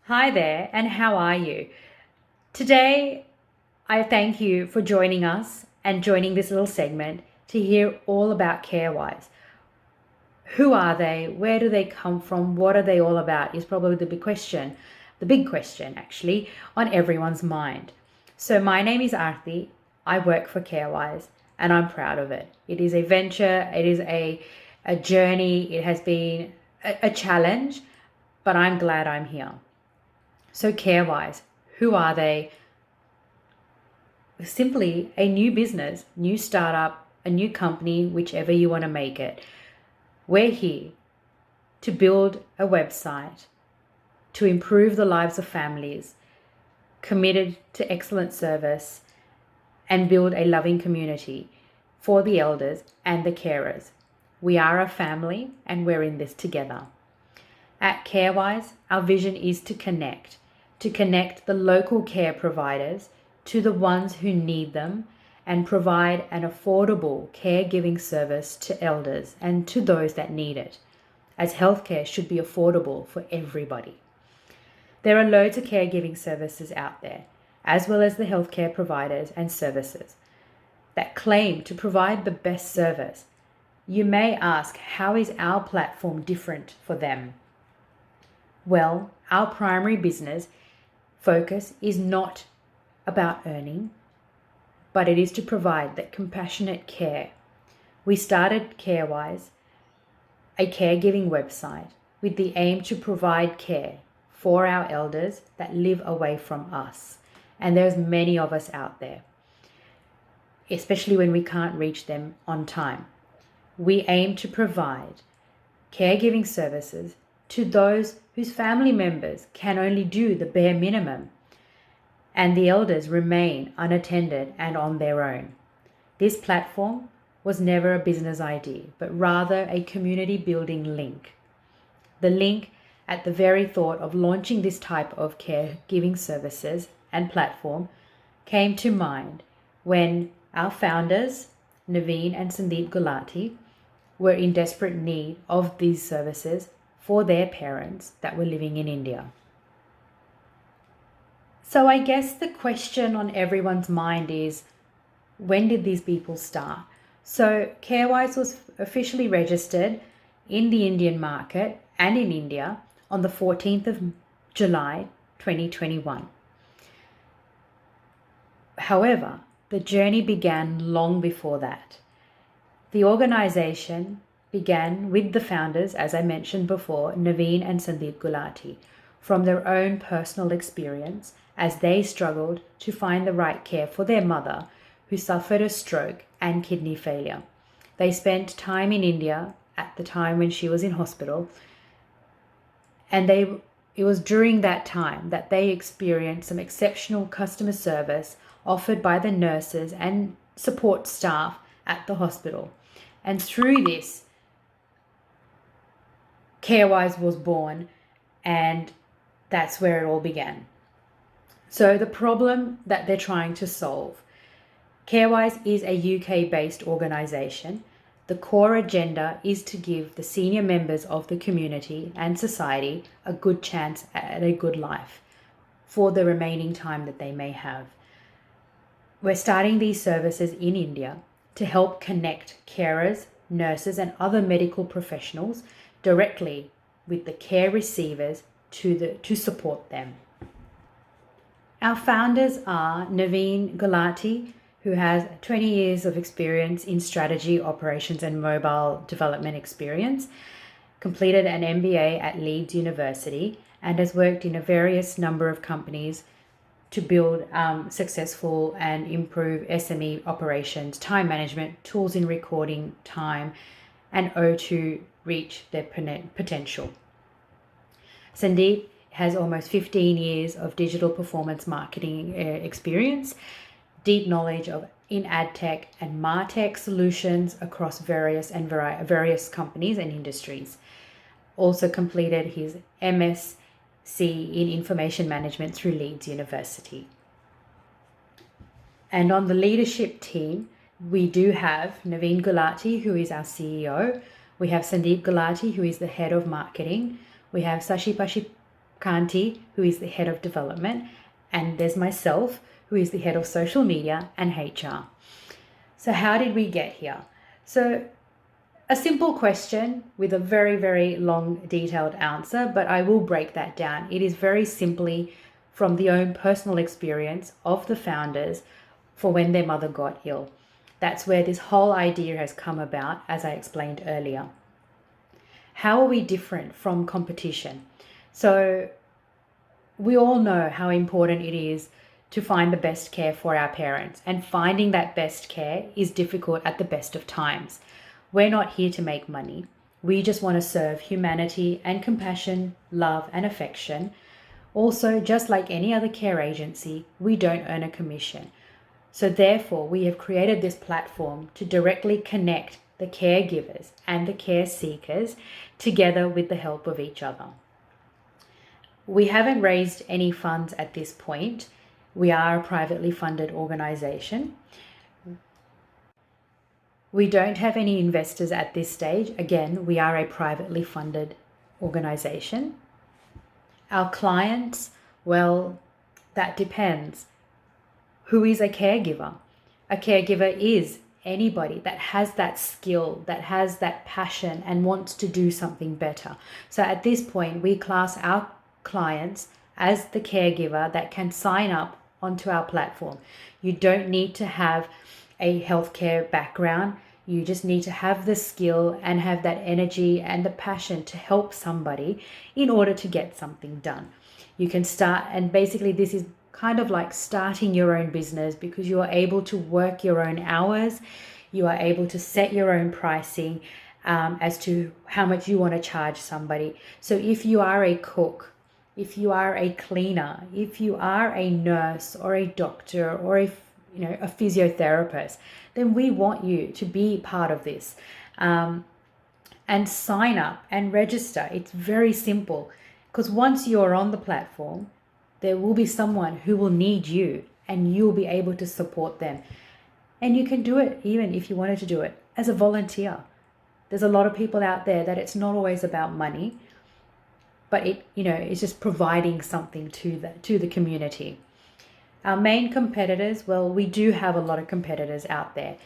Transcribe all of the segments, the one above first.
Hi there, and how are you? Today, I thank you for joining us and joining this little segment to hear all about KareWise. Who are they? Where do they come from? What are they all about? Is probably the big question actually, on everyone's mind. So, my name is Arti. I work for KareWise, and I'm proud of it. It is a venture, it is a journey, it has been a challenge, but I'm glad I'm here. So, KareWise, who are they? Simply a new business, new startup, a new company, whichever you want to make it. We're here to build a website to improve the lives of families, committed to excellent service, and build a loving community for the elders and the carers. We are a family and we're in this together. At KareWise, our vision is to connect the local care providers to the ones who need them and provide an affordable caregiving service to elders and to those that need it, as healthcare should be affordable for everybody. There are loads of caregiving services out there, as well as the healthcare providers and services that claim to provide the best service. You may ask, how is our platform different for them? Well, our primary business focus is not about earning, but it is to provide that compassionate care. We started KareWise, a caregiving website, with the aim to provide care for our elders that live away from us. And there's many of us out there, especially when we can't reach them on time. We aim to provide caregiving services to those whose family members can only do the bare minimum, and the elders remain unattended and on their own. This platform was never a business idea, but rather a community building link. The link at the very thought of launching this type of caregiving services and platform came to mind when our founders, Naveen and Sandeep Gulati, were in desperate need of these services for their parents that were living in India. So I guess the question on everyone's mind is, when did these people start? So KareWise was officially registered in the Indian market and in India on the 14th of July 2021. However, the journey began long before that. The organization began with the founders, as I mentioned before, Naveen and Sandeep Gulati, from their own personal experience as they struggled to find the right care for their mother, who suffered a stroke and kidney failure. They spent time in India at the time when she was in hospital, and it was during that time that they experienced some exceptional customer service offered by the nurses and support staff at the hospital. And through this, KareWise was born, and that's where it all began. So the problem that they're trying to solve, KareWise is a UK-based organisation. The core agenda is to give the senior members of the community and society a good chance at a good life for the remaining time that they may have. We're starting these services in India to help connect carers, nurses, and other medical professionals directly with the care receivers to support them. Our founders are Naveen Gulati, who has 20 years of experience in strategy, operations, and mobile development experience, completed an MBA at Leeds University, and has worked in a various number of companies to build successful and improve SME operations, time management, tools in recording time, and to reach their potential. Sandeep has almost 15 years of digital performance marketing experience, deep knowledge in ad tech and martech solutions across various companies and industries. Also completed his MSc in information management through Leeds University. And on the leadership team, we do have Naveen Gulati, who is our CEO. We have Sandeep Gulati, who is the head of marketing. We have Sashi Kanti, who is the head of development, and there's myself, who is the head of social media and HR. So how did we get here? So a simple question with a very, very long, detailed answer, but I will break that down. It is very simply from the own personal experience of the founders for when their mother got ill. That's where this whole idea has come about, as I explained earlier. How are we different from competition? So we all know how important it is to find the best care for our parents, and finding that best care is difficult at the best of times. We're not here to make money. We just want to serve humanity and compassion, love and affection. Also, just like any other care agency, we don't earn a commission. So therefore, we have created this platform to directly connect the caregivers and the care seekers together with the help of each other. We haven't raised any funds at this point. We are a privately funded organization. We don't have any investors at this stage. Again, we are a privately funded organization. Our clients, well, that depends. Who is a caregiver? A caregiver is anybody that has that skill, that has that passion and wants to do something better. So at this point, we class our clients as the caregiver that can sign up onto our platform. You don't need to have a healthcare background. You just need to have the skill and have that energy and the passion to help somebody in order to get something done. You can start, and basically this is kind of like starting your own business, because you are able to work your own hours. You are able to set your own pricing as to how much you want to charge somebody. So if you are a cook, if you are a cleaner, if you are a nurse or a doctor or a physiotherapist, then we want you to be part of this and sign up and register. It's very simple, because once you're on the platform, there will be someone who will need you and you'll be able to support them. And you can do it even if you wanted to do it as a volunteer. There's a lot of people out there that it's not always about money, but it's just providing something to the community. Our main competitors, well, we do have a lot of competitors out there,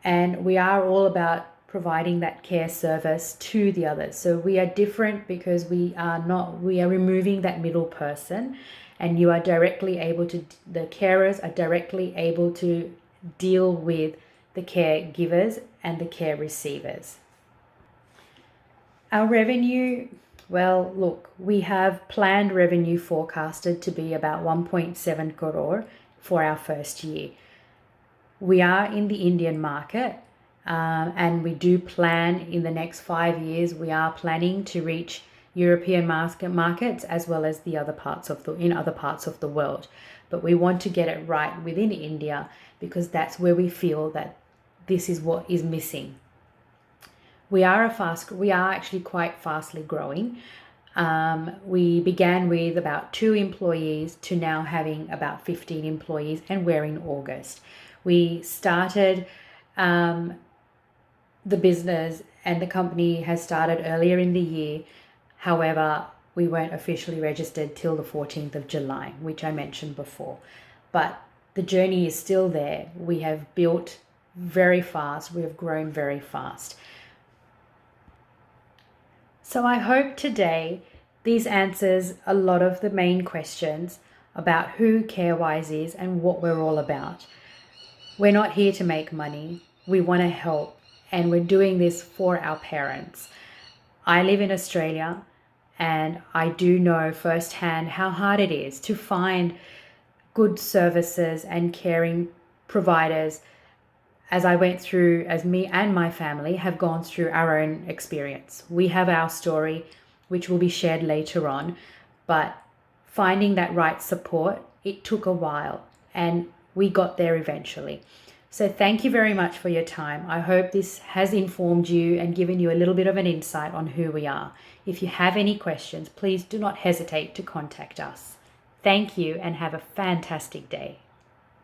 and we are all about providing that care service to the others. So we are different because we are removing that middle person, and the carers are directly able to deal with the caregivers and the care receivers. Our revenue, well, look, we have planned revenue forecasted to be about 1.7 crore for our first year. We are in the Indian market, and we do plan in the next 5 years, we are planning to reach European markets as well as in other parts of the world. But we want to get it right within India, because that's where we feel that this is what is missing. We are actually quite fastly growing. We began with about 2 employees to now having about 15 employees, and we're in August. We started the business, and the company has started earlier in the year. However, we weren't officially registered till the 14th of July, which I mentioned before. But the journey is still there. We have built very fast. We have grown very fast. So I hope today these answers a lot of the main questions about who KareWise is and what we're all about. We're not here to make money. We want to help, and we're doing this for our parents. I live in Australia, and I do know firsthand how hard it is to find good services and caring providers, as I went through, as me and my family have gone through our own experience. We have our story, which will be shared later on, but finding that right support, it took a while, and we got there eventually. So thank you very much for your time. I hope this has informed you and given you a little bit of an insight on who we are. If you have any questions, please do not hesitate to contact us. Thank you, and have a fantastic day.